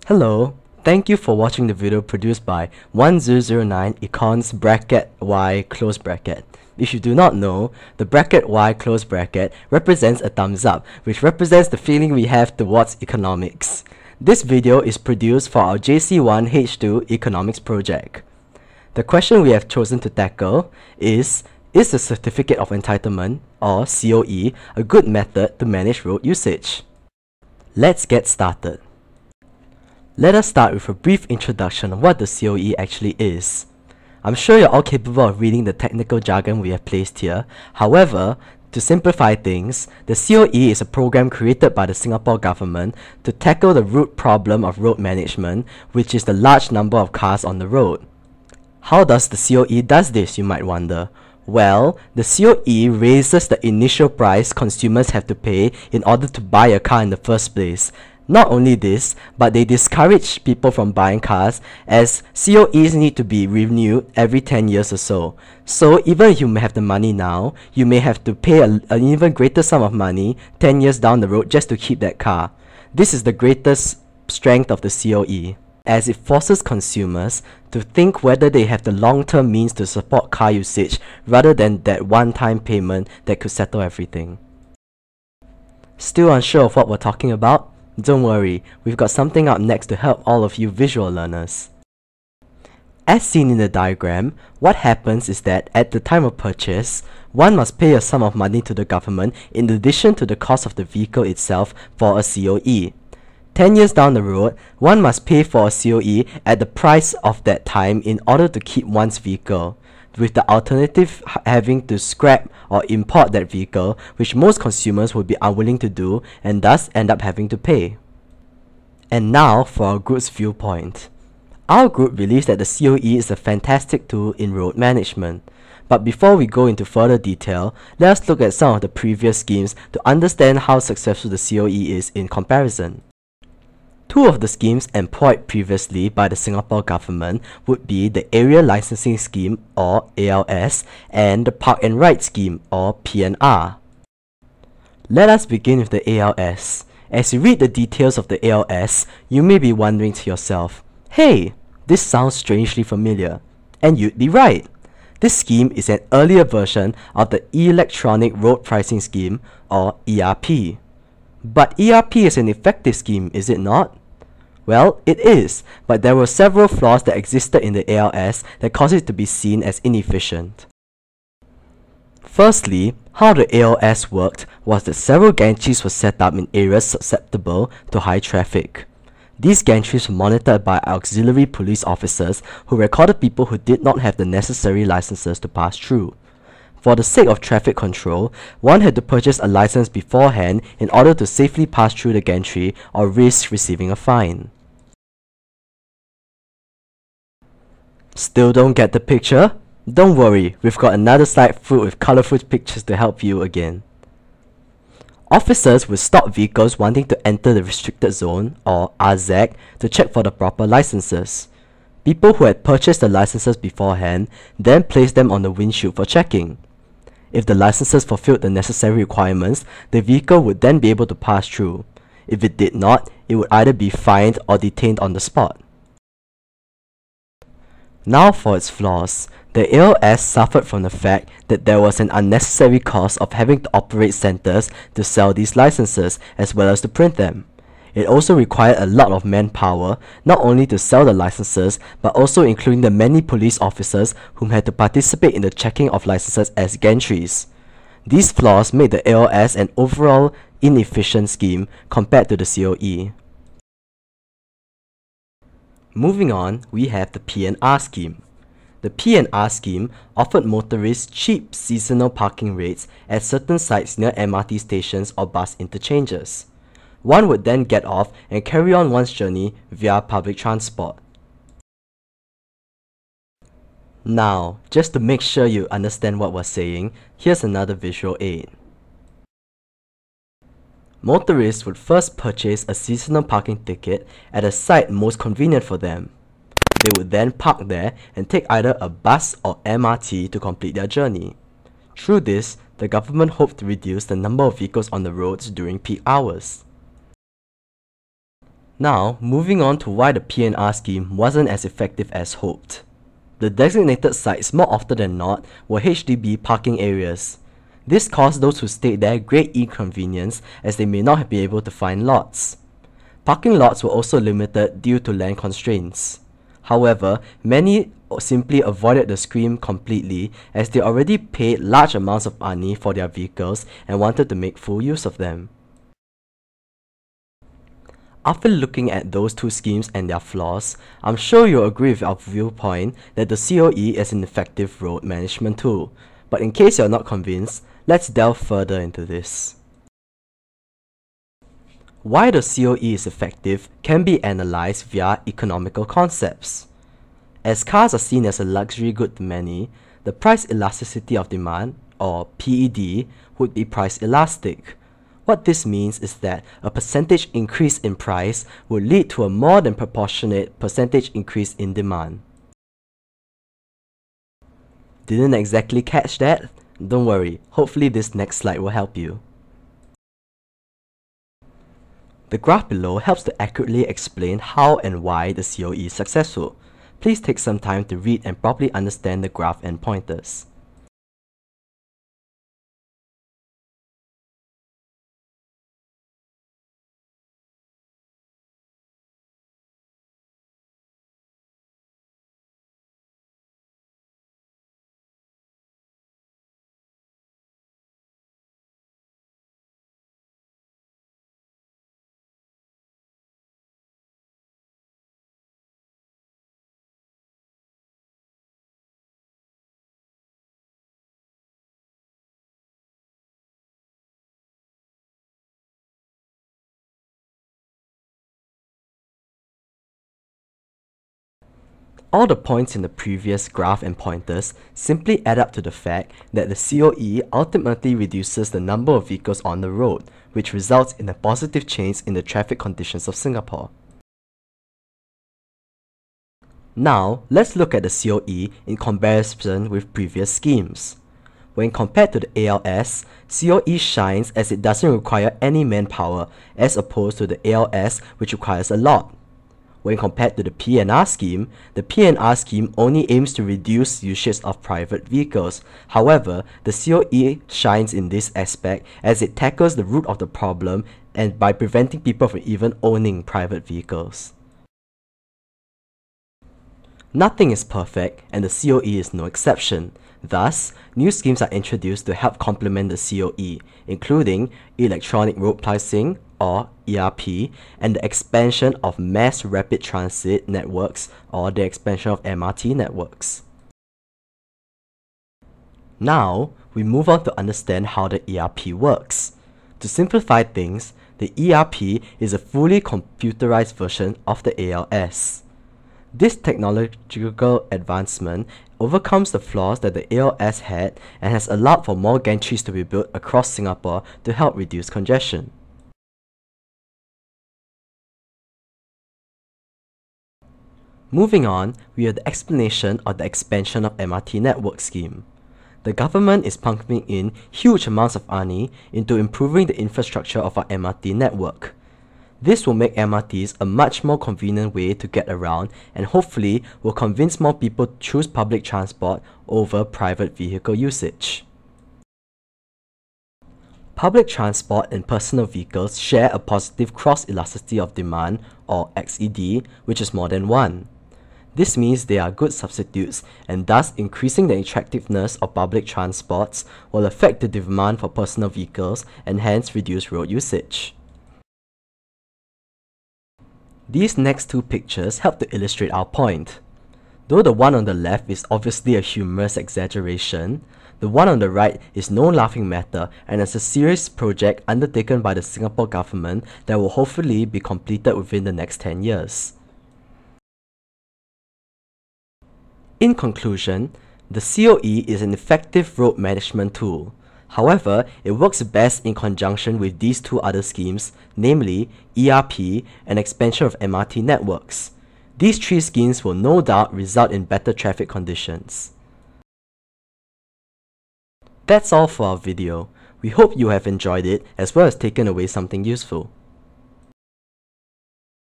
Hello, thank you for watching the video produced by 1009 Econs bracket Y close bracket. If you do not know, the bracket Y close bracket represents a thumbs up, which represents the feeling we have towards economics. This video is produced for our JC1 H2 economics project. The question we have chosen to tackle is the Certificate of Entitlement, or COE, a good method to manage road usage? Let's get started. Let us start with a brief introduction of what the COE actually is. I'm sure you're all capable of reading the technical jargon we have placed here. However, to simplify things, the COE is a program created by the Singapore government to tackle the root problem of road management, which is the large number of cars on the road. How does the COE does this, you might wonder? Well, the COE raises the initial price consumers have to pay in order to buy a car in the first place. Not only this, but they discourage people from buying cars, as COEs need to be renewed every 10 years or so. So even if you may have the money now, you may have to pay an even greater sum of money 10 years down the road just to keep that car. This is the greatest strength of the COE, as it forces consumers to think whether they have the long-term means to support car usage rather than that one-time payment that could settle everything. Still unsure of what we're talking about? Don't worry, we've got something up next to help all of you visual learners. As seen in the diagram, what happens is that at the time of purchase, one must pay a sum of money to the government in addition to the cost of the vehicle itself for a COE. 10 years down the road, one must pay for a COE at the price of that time in order to keep one's vehicle, with the alternative having to scrap or import that vehicle, which most consumers would be unwilling to do and thus end up having to pay. And now for our group's viewpoint. Our group believes that the COE is a fantastic tool in road management. But before we go into further detail, let us look at some of the previous schemes to understand how successful the COE is in comparison. Two of the schemes employed previously by the Singapore government would be the Area Licensing Scheme, or ALS, and the Park and Ride Scheme, or PNR. Let us begin with the ALS. As you read the details of the ALS, you may be wondering to yourself, hey, this sounds strangely familiar. And you'd be right. This scheme is an earlier version of the Electronic Road Pricing Scheme, or ERP. But ERP is an effective scheme, is it not? Well, it is, but there were several flaws that existed in the ALS that caused it to be seen as inefficient. Firstly, how the ALS worked was that several gantries were set up in areas susceptible to high traffic. These gantries were monitored by auxiliary police officers who recorded people who did not have the necessary licenses to pass through. For the sake of traffic control, one had to purchase a license beforehand in order to safely pass through the gantry or risk receiving a fine. Still don't get the picture? Don't worry, we've got another slide filled with colorful pictures to help you again. Officers would stop vehicles wanting to enter the restricted zone, or RZAC, to check for the proper licenses. People who had purchased the licenses beforehand then placed them on the windshield for checking. If the licenses fulfilled the necessary requirements, the vehicle would then be able to pass through. If it did not, it would either be fined or detained on the spot. Now for its flaws. The ALS suffered from the fact that there was an unnecessary cost of having to operate centers to sell these licenses as well as to print them. It also required a lot of manpower, not only to sell the licenses, but also including the many police officers whom had to participate in the checking of licenses as gantries. These flaws made the ALS an overall inefficient scheme compared to the COE. Moving on, we have the PNR scheme. The PNR scheme offered motorists cheap seasonal parking rates at certain sites near MRT stations or bus interchanges. One would then get off and carry on one's journey via public transport. Now, just to make sure you understand what we're saying, here's another visual aid. Motorists would first purchase a seasonal parking ticket at a site most convenient for them. They would then park there and take either a bus or MRT to complete their journey. Through this, the government hoped to reduce the number of vehicles on the roads during peak hours. Now, moving on to why the PNR scheme wasn't as effective as hoped. The designated sites more often than not were HDB parking areas. This caused those who stayed there great inconvenience as they may not be able to find lots. Parking lots were also limited due to land constraints. However, many simply avoided the scheme completely as they already paid large amounts of money for their vehicles and wanted to make full use of them. After looking at those two schemes and their flaws, I'm sure you'll agree with our viewpoint that the COE is an effective road management tool. But in case you're not convinced, let's delve further into this. Why the COE is effective can be analyzed via economical concepts. As cars are seen as a luxury good to many, the price elasticity of demand, or PED, would be price elastic. What this means is that a percentage increase in price will lead to a more than proportionate percentage increase in demand. Didn't exactly catch that? Don't worry, hopefully this next slide will help you. The graph below helps to accurately explain how and why the COE is successful. Please take some time to read and properly understand the graph and pointers. All the points in the previous graph and pointers simply add up to the fact that the COE ultimately reduces the number of vehicles on the road, which results in a positive change in the traffic conditions of Singapore. Now, let's look at the COE in comparison with previous schemes. When compared to the ALS, COE shines as it doesn't require any manpower as opposed to the ALS, which requires a lot. When compared to the PNR scheme, the PNR scheme only aims to reduce usage of private vehicles. However, the COE shines in this aspect as it tackles the root of the problem and by preventing people from even owning private vehicles. Nothing is perfect and the COE is no exception. Thus, new schemes are introduced to help complement the COE, including electronic road pricing, or ERP, and the expansion of mass rapid transit networks, or the expansion of MRT networks. Now, we move on to understand how the ERP works. To simplify things, the ERP is a fully computerized version of the ALS. This technological advancement overcomes the flaws that the ALS had and has allowed for more gantries to be built across Singapore to help reduce congestion. Moving on, we have the explanation of the expansion of MRT network scheme. The government is pumping in huge amounts of money into improving the infrastructure of our MRT network. This will make MRTs a much more convenient way to get around and hopefully will convince more people to choose public transport over private vehicle usage. Public transport and personal vehicles share a positive cross-elasticity of demand, or XED, which is more than 1. This means they are good substitutes and thus increasing the attractiveness of public transports will affect the demand for personal vehicles and hence reduce road usage. These next two pictures help to illustrate our point. Though the one on the left is obviously a humorous exaggeration, the one on the right is no laughing matter and is a serious project undertaken by the Singapore government that will hopefully be completed within the next 10 years. In conclusion, the COE is an effective road management tool. However, it works best in conjunction with these two other schemes, namely ERP and expansion of MRT networks. These three schemes will no doubt result in better traffic conditions. That's all for our video. We hope you have enjoyed it as well as taken away something useful.